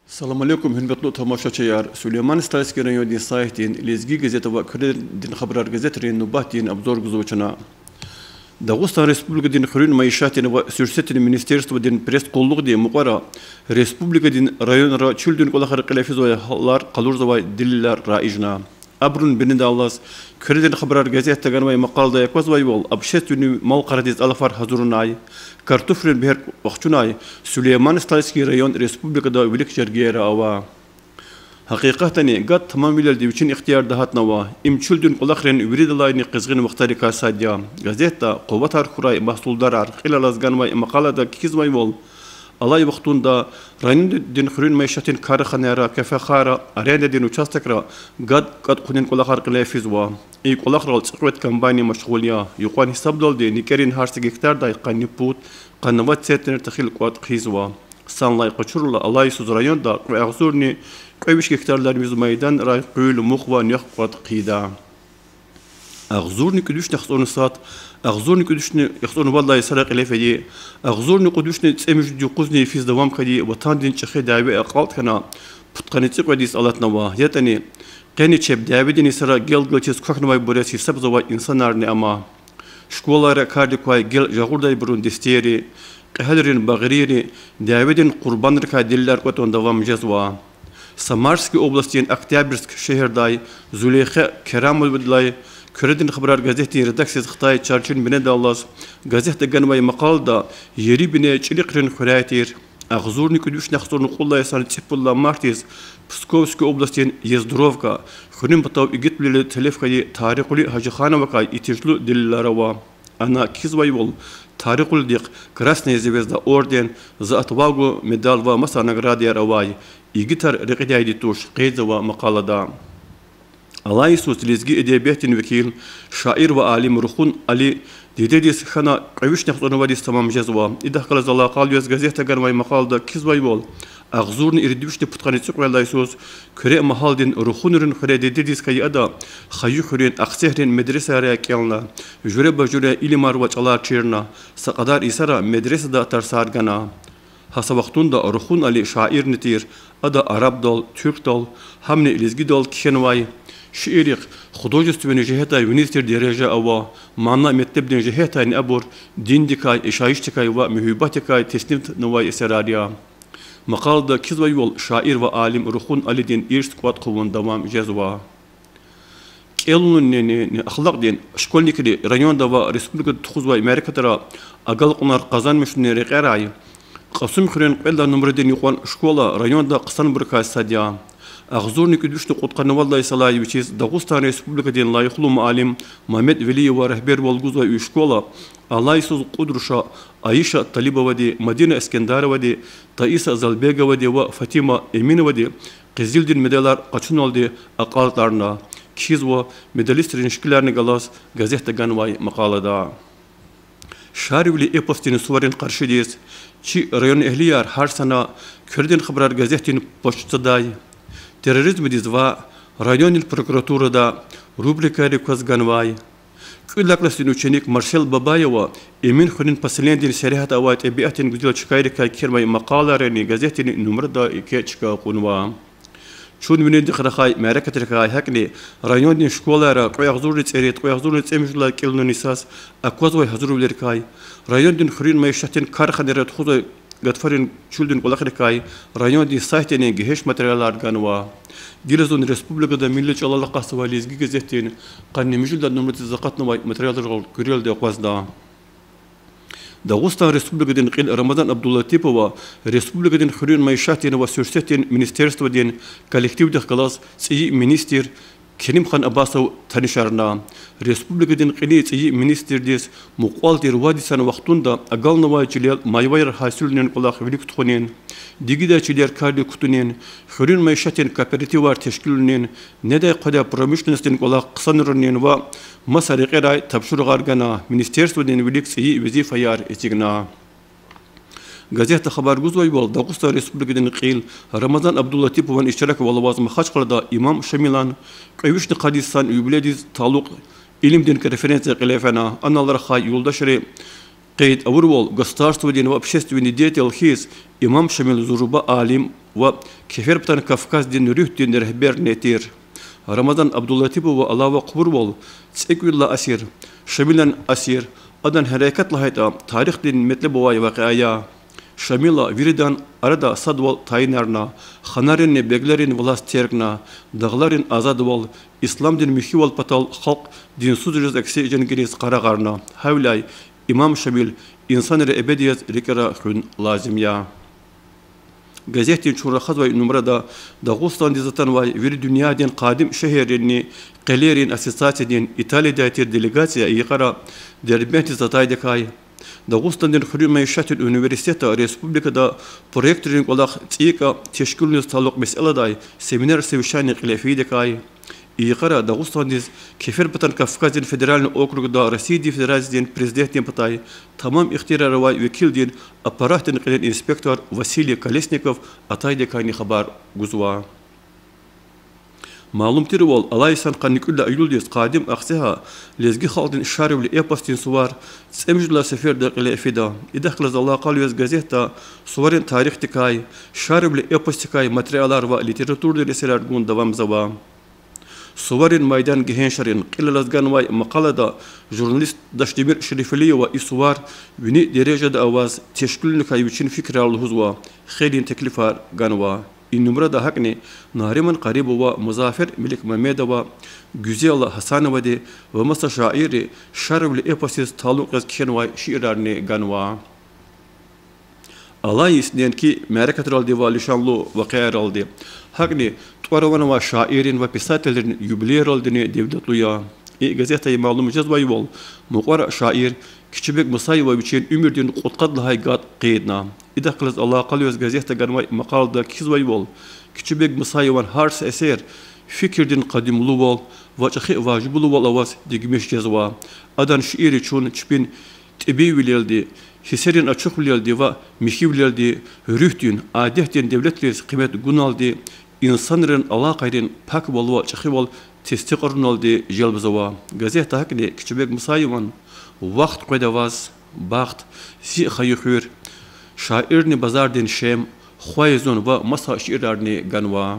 السلام عليكم هنقطلو تماشاچيار سليمان ستايسكي ريون سايتين ليزغي غزيتا وكرين دين خبرار غزيترين نوباتين ابزور غزوچنا Дагыстан Республикадин хөрүн маишатин ва сюрсетин министерство дин пресс коллук ди мукара Республикадин районра чүлдүн колахар калефизоялар калурзавай диллар раижна Абрун бинидаллас кредин хабарар газета ганмай мақалда яквазвай бол общественный малқарадиз алафар хазурунай картофлен бер вахчунай Сулейман Стайский район Республикада Велик Жергера ава حقيقة قد تمام الديوشين اختيار دهات نوا إمشلدون قلقرن يريدلاين قزغن مختاركا ساديا غازيتا قوتار خراي محصول دارار خلال ازغان واي مقالة دا كيز واي وول الله وقتون دا راين دين خرين ميشاتين كارخانيرا كفخارا ارين دين وچاستكرا قد قنين قلقار قلافيزوا اي قلقرال تقويت كمباني مشغوليا يقوان حساب دول دي نيكرين هارسك اختار دا يقاني بوت قنوات سيتنر تخيل قوات خيزوا سانلاي قچورلا الله يسوز رايون دا اغزورني قويش كتارlarımız meydan ray qul muqwa naqat qida اغزورني كدوش نخصون سات اغزورني كدوش يخصون والله سرق لفدي اغزورني كدوش تسمج دقوزني في دوام كدي وطن دين شخي داوي اقالت كنا بتقنيتي قديس الله نوا يتني قني چب داويدني سرا gelgilçes koknavay burası sabzava insanlarni ama şkolara kardikoy gel jagurday burun desteri qahadrin baghriri davidin qurbanrka diller qoton davam jazwa Самарской области, Октябрьск, Шехердай, Зулейха, Керамулбудлай, Кредин Хабрар газеты редакции Хтай, Чарчин Бенедаллас, газета Ганвай Макалда, Ерибине, Чиликрин Хурайтир, Ахзурник Дюш Нахсурну Кулла, Санципулла Мартис, Псковской области, Ездровка, Хуним Патав Игитблили, Телефкади, Тарикули, Хаджихановака и Тижлу Дилларова. Она Кизвайвол, Тарикул Дик, Красная звезда, орден, за отвагу, медаль ва маса награды Аравай. Игитар рекидяйди туш قيدوا مقالة الله يسوس لزجي إديابيتين وكيل شاعر وعالم رخون علي ديديس خنا قويش نخطون وديس تمام جزوا إذا خلص الله قال يوز غزيتا غنواي مقالة كيزواي بول أغزورن إردوش تبتقاني تقوى الله يسوس كريء محال دين رخونرن خري ديديس كي أدا خيو خرين أقسهرين مدرسة رياكيالنا جوري بجوري إلي ماروات الله تشيرنا سقدار إسارة مدرسة دا ترسار غنا Hasabaqtunda ruhun ali şair nitir, ada Arap dol, Türk dol, hamne ilizgi dol kişenvay, şiirik, художественный жехетай винистер дереже ава, манна меттебден жехетай абур, диндикай, ишаиштикай ва мюхибатикай теснив новай эсерария. Мақалда кизвай вол шаир ва алим рухун алидин ирст квад кувун давам жезва. Келунун не ахлақ ден школьникли районда ва республика тухузвай Америкатара агал қунар қазан мешне реқарай. قسم خرين قلنا نمردين يقول شكولا ريون دا قسم بركة ساديا أغزورني كدوش نقود قنا والله يصلاي بيشيز داغستان ريسبوبليكا دين لا يخلو معلم محمد ولي ورهبر والجوزا يشكولا الله يسوع قدرشا عائشة طليبة ودي مدينة اسكندر ودي طائسة زلبيغا ودي وفاطمة أمين ودي قزيل دين مدلار قچون ولدي أقالتارنا كيز و مدلسترين شكلارني غلاس غازيتا غانواي مقالة دا شاري ولي إيبوستين سوارين قرشديس Çi rayon ehliyar her sana Kurdin xabar gazetin poçtaday terörizm dizva rayonil prokuraturada rubrika rekozganvay Kullaklasın uçenik Marcel Babayeva emin xunin pasilendin şerihat awat ebiatin güzel çıkayrika kirmay maqalarını gazetin numarada iki çıka qunva Çun minin dixraxay merakatrikay hakni rayonil şkolara qoyagzurni tseret qoyagzurni tsemjla kelnon isas akwazvay hazurulirkay Rayondin xrin maişatin karxaneret xuda gatfarin çuldin qolaqrikay rayondin saytene geheş materiallar ganwa Dilazon Respublikada millet alalaqası va lezgi gazetin qanni mijilda numrat zaqatna materiallar görelde qazda Dağıstan Respublikadin qil Ramazan Abdullatipova Respublikadin xrin maişatin va sürsetin ministerstvo din kollektiv dexkalas tsiyi minister Kerim Khan Abbasov tanışarna Respublikadin qili tsiyi minister des muqaltir vadisan vaqtunda agalnava çilel mayvayr hasulnen qolaq vilik tuxunen digida çiler kardi kutunen xrin maişatin kooperativar teşkilinen nede qada pромышленностен qolaq qsanırnen va masariqeray tabşurgar gana ministerstvo den vilik tsiyi vazifayar etigna Газета хабар гузвай бол Дагыстан Республикадин қил Рамазан Абдуллатипован иштирак валавазм хачқарда имам Шамилан қайвишни қадисан юбледиз талуқ илимдин референция қилефана аналар хай юлдашри قيد أورول государство дин в общественный деятель хиз имам шамил зуруба алим в кефер птан Кавказ дин рюх дин рехбер нетир Рамадан Абдуллатипов Аллах قبرول تسكولا أسير شميلا أسير أدن حركات لهيتا تاريخ دين مثل بواي واقعيا شميلا ويردان أردا صدول تاينرنا خنارين بيغلرين ولاستيرنا دغلرين أزادوال إسلام دين مخيوال بطال خلق دين سوزرز أكسي جنگريز قراغارنا هاولاي إمام شميل إنسان رأبديت ركرا خون لازم يا Gazetin çurraxat ve numarada Dağıstan dizatan ve bir dünya din qadim şehirlerini qelerin asisasiyen İtalya'da ter delegasya yıkara derbent zatayda kay Dağıstan din xürü meşatil üniversitede respublikada proyektlerin olarak tsika teşkilünü taluk meseleday seminer sevişani qilafide kay يقرأ داغوستان ديز كفر بطن كافكاز دين فدرالن اوكروغ دا رسيدي فدراز دين بريزيدنت دين بطاي تمام اختيار رواي وكيل دين ابارات دين قليل انسبكتور واسيلي كاليسنيكوف اتاي دي كايني خبر غزوا معلوم تيرول الايسان قنيكل ايول ديز قادم اخسها لزغي خالدين شارب الايبوستين سوار سمجلا سفير دقيقه فيدا ادخل الله قال يز غازيتا سوارين تاريخ تكاي شارب الايبوستيكاي ماتريالار و ليتراتور دي رسالار غون دوام زوا سوارين ميدان جهنشرين قللازغان واي مقالة جورناليست داشتمير شريفلي وإسوار بني درجة أواز تشكيل نكايوشين فكرة الهزوا خيرين تكلفة غانوا النمرة ده هكني نارمن قريب ومزافر ملك مميدة وجزيل حسان ودي ومسا شاعر شارب لإيباسيس تعلق كين واي شيرارني غانوا الله يسنين كي ماركة رالدي والشانلو وقيا رالدي هكني توارونا وشاعرين وبيساتلين يوبلير رالدني ديفدتلويا غازيتا معلوم جزوا يول مقرأ شاعر كتشبك مصاي وبيشين أميردين قد لهاي قاد قيدنا إذا قلت الله قال يوز غازيتا غنواي مقال دا كيزوا يول كتشبك مصاي وان هارس أسير فكر دين قديم لوول وجخي واجب لوول أواز ديجمش جزوا أدان شعيري چون تشبين تبي وليلدي Hisserin açık vileldi ve mihi vileldi, rühtün, adetin devletliyiz kıymet gunaldi, insanların alakayrin pak bol ve çıkı bol testi korunaldi jelbizava. Gazete hakli küçübek musayıvan, vakt koydavaz, bakt, si hayıkhür, şairni bazardin şem, хуайзон ve masa şiirlerini ganva.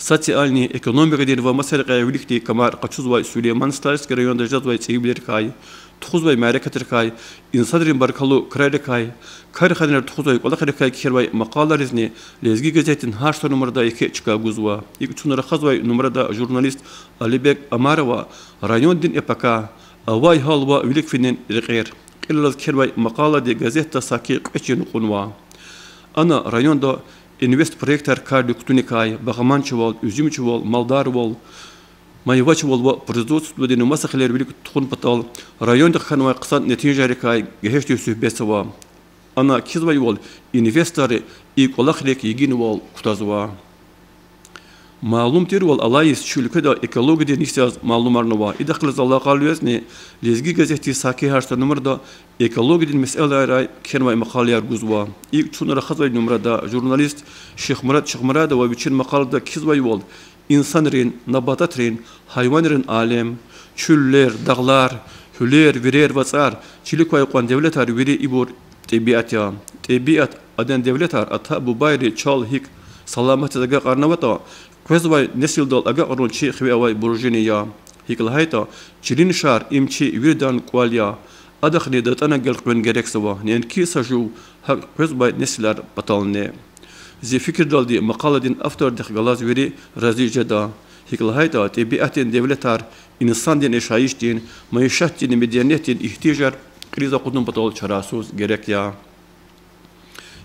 Социальные, экономика ve масалык великти камар качуз Сулейман Стальский район даждвай цейблер кай, тухузвай марекатер кай, инсадрин баркалу крайда кай, карханер тухузвай колахер кай кирвай макаларизни, лезги газетин харшта номерда ике чика гузва. И чунара хазвай номерда журналист Алибек Амарова район дин эпака, авай халва велик финен рекер. Киллаз кирвай макала де газета саки кэчин кунва. Ana rayonda invest proyektler kardı kutunikay, Bağamançıval, Üzümçıval, Maldarval, Mayvaçıval ve производство dini masakler birlik tukun patal, rayonda kanvay kısan neticeleri kay, geheşti sühbesava. Ana kizvayval, investori ilk olakrek yeginval kutazva. Malum tirval alayis şülkeda ekologi din ihtiyaz malumarnava. İdaklı Allah kalıyorsne, lezgi gazeti saki harsta numarada ekologi din meseleleri kenvay makaliyar guzva. İlk çunlara khazvay numarada jurnalist Şeyh Murat ve biçin makalada kizvayval insanların, nabatatların, hayvanların alem, çüller, dağlar, hüller, virer vatsar, çilik vayqan devletar veri ibur tabiat ya. Tabiat adan devletar ata bu bayri çal hik salamat daga qarnavata. Kvezvay nesil dal aga arul çi xvi avay burjiniya hiklahayta çilin şar imçi virdan kwalya adakhni datana gelqben gereksava nen ki saju hak kvezvay nesiller batalne zi fikir daldi maqaladin after dakh galaz veri razijada hiklahayta tabiatin devletar insan din eşayiş din maişat din medeniyetin ihtiyajar kriza qudun batal çarasuz gerek ya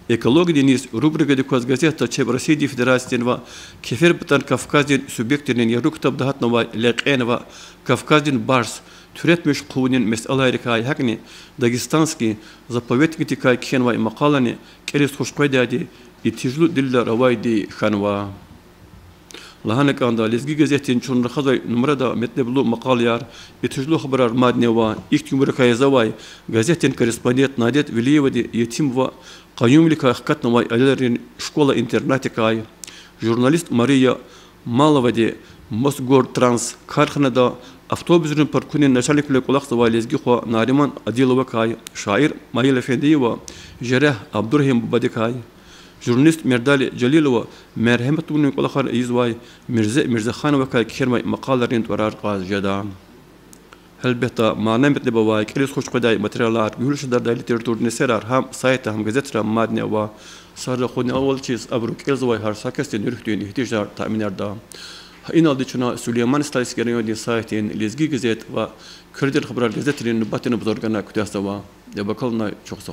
Экология дениз рубрика декваз газета чеб Российской Федерации ва кефер бутан Кавказдин субъекттерин ярук табдахатнова лекенова Кавказдин барс türetmiş kuvvenin meseleleri kay hakni Dagestanski zapovetniki kay kenva maqalani keris hoşkoydadi itijlu dilla rawaydi khanwa lahanek anda lezgi gazetin çunra khazay numarada metleblu maqal yar itijlu xabarar madneva ilk numara kay zavay gazetin korrespondent Nadet Veliyevdi yetim ve Qayyumlik haqiqatnova allerin şkola internatikay jurnalist Mariya Malovadi Mosgor Trans karxanada автобусрын паркунин начальник лекулах завалезги хо Нариман Адилова Кай, шаир Маил Эфендиева, Жерех Абдурахим Бадикай, журналист Мердали Джалилова, Мерхематун Кулахар Извай, Мирзаханова Кай Кхермай Макаларин Тварар Каз Жадан. هلبته معنا مثل بواي كريس خوش قداي ماتريالات يقولش دار دايلي تيرتور نسرار هم سايت هم جزترا مادني و صار خدني أول شيء أبروك إلزواي هر ساكستين يركتين احتياج تأمين أردا هنا ديشنا سليمان ستايس كريون دي سايتين ليزجي جزت و كردر خبر الجزترين نباتين بزرگنا كتاسوا يبقى كلنا شخص